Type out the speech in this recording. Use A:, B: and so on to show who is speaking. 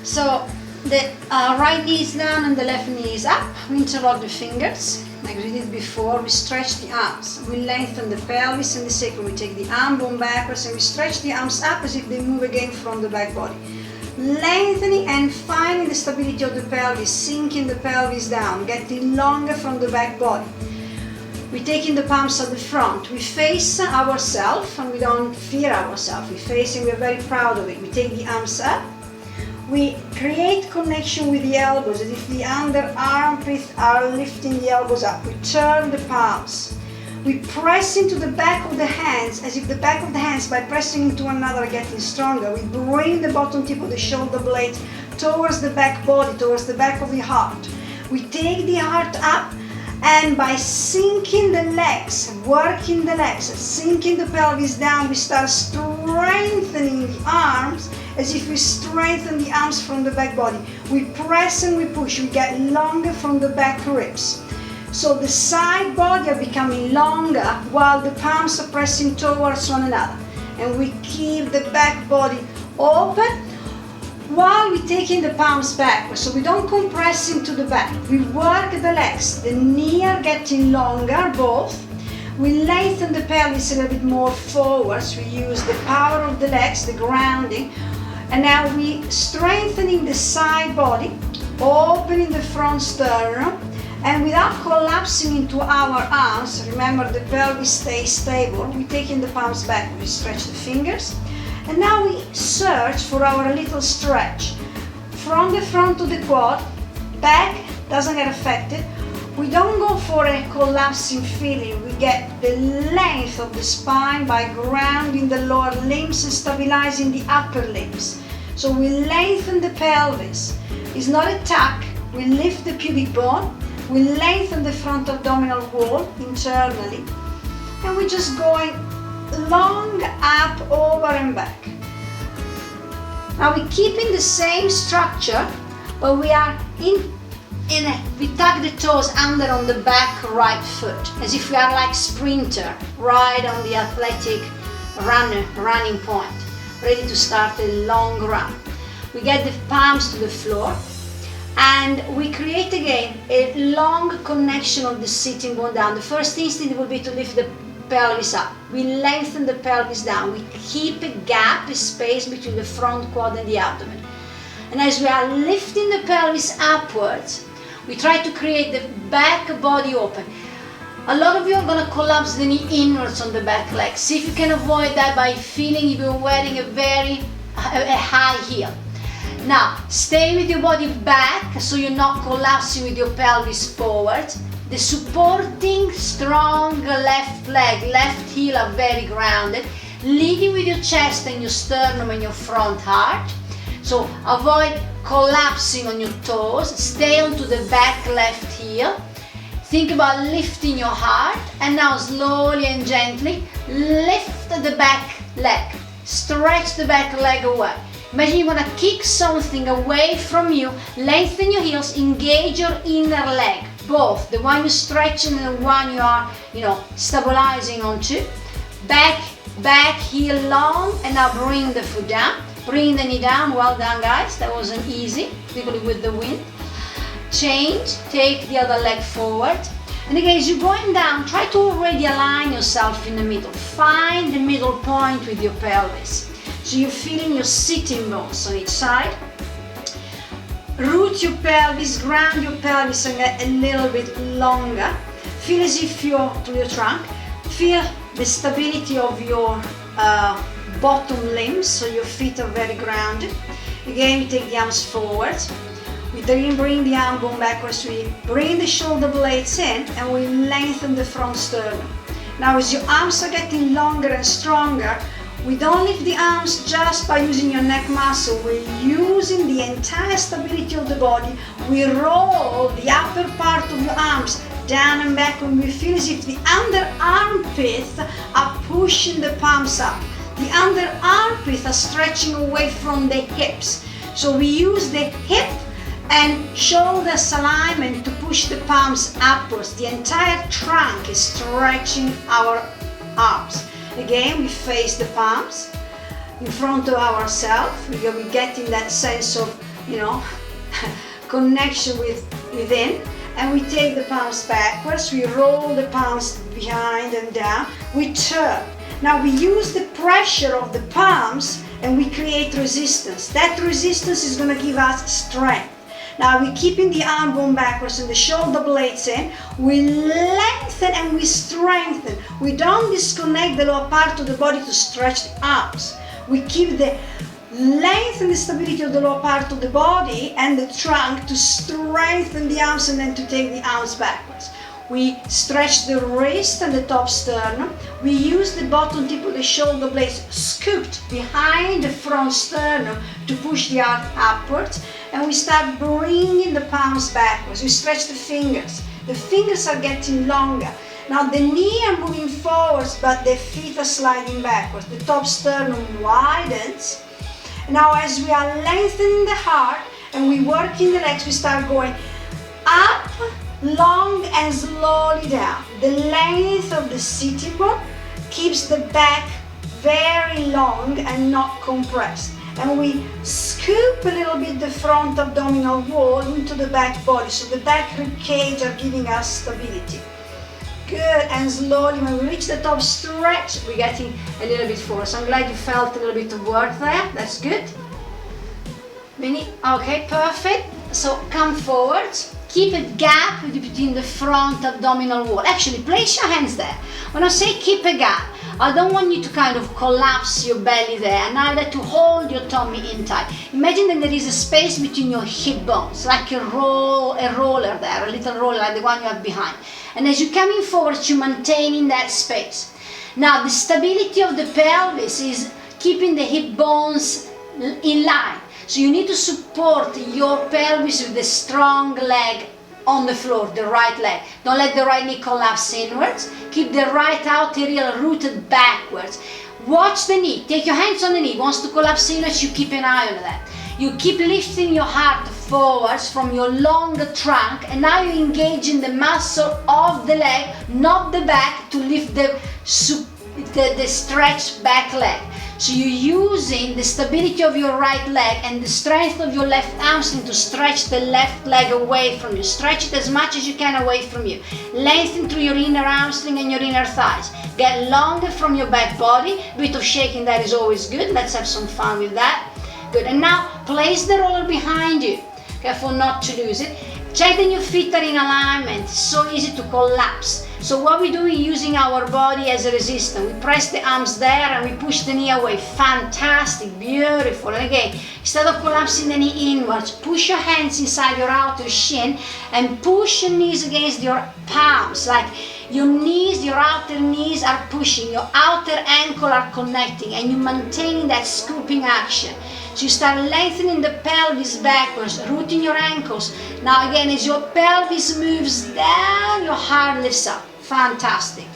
A: So the right knee is down and the left knee is up. We interlock the fingers, like we did before. We stretch the arms. We lengthen the pelvis and the sacrum. We take the arm bone backwards and we stretch the arms up as if they move again from the back body. Lengthening and finding the stability of the pelvis, sinking the pelvis down, getting longer from the back body. We take in the palms at the front. We face ourselves and we don't fear ourselves. We face and we're very proud of it. We take the arms up. We create connection with the elbows as if the under armpits are lifting the elbows up. We turn the palms. We press into the back of the hands as if the back of the hands, by pressing into one another, are getting stronger. We bring the bottom tip of the shoulder blades towards the back body, towards the back of the heart. We take the heart up, and by sinking the legs, working the legs, sinking the pelvis down, we start strengthening the arms as if we strengthen the arms from the back body. We press and we push, we get longer from the back ribs. So the side body are becoming longer while the palms are pressing towards one another. And we keep the back body open while we're taking the palms backwards. So we don't compress into the back. We work the legs. The knee are getting longer, both. We lengthen the pelvis a little bit more forwards. We use the power of the legs, the grounding. And now we strengthening the side body, opening the front sternum, and without collapsing into our arms, remember the pelvis stays stable, we take in the palms back, we stretch the fingers, and now we search for our little stretch. From the front to the quad, back doesn't get affected. We don't go for a collapsing feeling, we get the length of the spine by grounding the lower limbs and stabilizing the upper limbs. So we lengthen the pelvis. It's not a tuck, we lift the pubic bone, we lengthen the front abdominal wall internally, and we're just going long up, over and back. Now we're keeping the same structure, but we are we tuck the toes under on the back right foot, as if we are like sprinter, right on the athletic running point, ready to start a long run. We get the palms to the floor, and we create again a long connection of the sitting bone down. The first instinct will be to lift the pelvis up. We lengthen the pelvis down. We keep a gap, a space between the front quad and the abdomen. And as we are lifting the pelvis upwards, we try to create the back body open. A lot of you are going to collapse the knee inwards on the back leg. See if you can avoid that by feeling you're wearing a high heel. Now, stay with your body back so you're not collapsing with your pelvis forward. The supporting strong left leg, left heel are very grounded, leading with your chest and your sternum and your front heart. So avoid collapsing on your toes, stay onto the back left heel. Think about lifting your heart, and now slowly and gently lift the back leg. Stretch the back leg away. Imagine you want to kick something away from you, lengthen your heels, engage your inner leg, both, the one you're stretching and the one you are, stabilizing onto. Back heel long, and now bring the foot down. Bring the knee down, well done guys, that wasn't easy, particularly with the wind. Change, take the other leg forward. And again, as you're going down, try to already align yourself in the middle. Find the middle point with your pelvis. So you're feeling your sitting bones on each side. Root your pelvis, ground your pelvis and get a little bit longer. Feel as if you're to your trunk. Feel the stability of your bottom limbs, so your feet are very grounded. Again, we take the arms forward. We then bring the arm bone backwards. We bring the shoulder blades in and we lengthen the front sternum. Now, as your arms are getting longer and stronger, we don't lift the arms just by using your neck muscle. We're using the entire stability of the body. We roll the upper part of your arms down and back, and we feel as if the under armpits are pushing the palms up. The under armpits are stretching away from the hips. So we use the hip and shoulder alignment to push the palms upwards. The entire trunk is stretching our arms. Again, we face the palms in front of ourselves. We're getting that sense of connection within. And we take the palms backwards, we roll the palms behind and down, we turn. Now we use the pressure of the palms and we create resistance. That resistance is going to give us strength. Now we're keeping the arm bone backwards and the shoulder blades in. We lengthen and we strengthen. We don't disconnect the lower part of the body to stretch the arms. We keep the length and the stability of the lower part of the body and the trunk to strengthen the arms and then to take the arms backwards. We stretch the wrist and the top sternum. We use the bottom tip of the shoulder blades scooped behind the front sternum to push the arm upwards. And we start bringing the palms backwards. We stretch the fingers. The fingers are getting longer. Now the knee are moving forwards, but the feet are sliding backwards. The top sternum widens. Now as we are lengthening the heart and we work in the legs, we start going up, long and slowly down. The length of the sitting bone keeps the back very long and not compressed. And we scoop a little bit the front abdominal wall into the back body, so the back rib cage are giving us stability. Good, and slowly when we reach the top stretch, we're getting a little bit forward. So I'm glad you felt a little bit of work there, that's good. Okay, perfect. So come forward, keep a gap between the front abdominal wall. Actually, place your hands there. When I say keep a gap, I don't want you to kind of collapse your belly there, neither to hold your tummy in tight. Imagine that there is a space between your hip bones, like a roller there, a little roller like the one you have behind. And as you're coming forward, you're maintaining that space. Now, the stability of the pelvis is keeping the hip bones in line. So you need to support your pelvis with the strong leg on the floor, the right leg. Don't let the right knee collapse inwards. Keep the right arterial rooted backwards. Watch the knee. Take your hands on the knee. Wants to collapse inwards, you keep an eye on that. You keep lifting your heart forwards from your long trunk, and now you engage in the muscle of the leg, not the back, to lift the stretched back leg. So you're using the stability of your right leg and the strength of your left hamstring to stretch the left leg away from you. Stretch it as much as you can away from you. Lengthen through your inner hamstring and your inner thighs. Get longer from your back body. A bit of shaking that is always good. Let's have some fun with that. Good. And now place the roller behind you. Careful not to lose it. Check that your feet are in alignment. It's so easy to collapse. So what we do is using our body as a resistance. We press the arms there and we push the knee away. Fantastic, beautiful. And again, instead of collapsing the knee inwards, push your hands inside your outer shin and push your knees against your palms. Like your knees, your outer knees are pushing, your outer ankle are connecting, and you're maintaining that scooping action. So you start lengthening the pelvis backwards, rooting your ankles. Now again, as your pelvis moves down, your heart lifts up. Fantastic.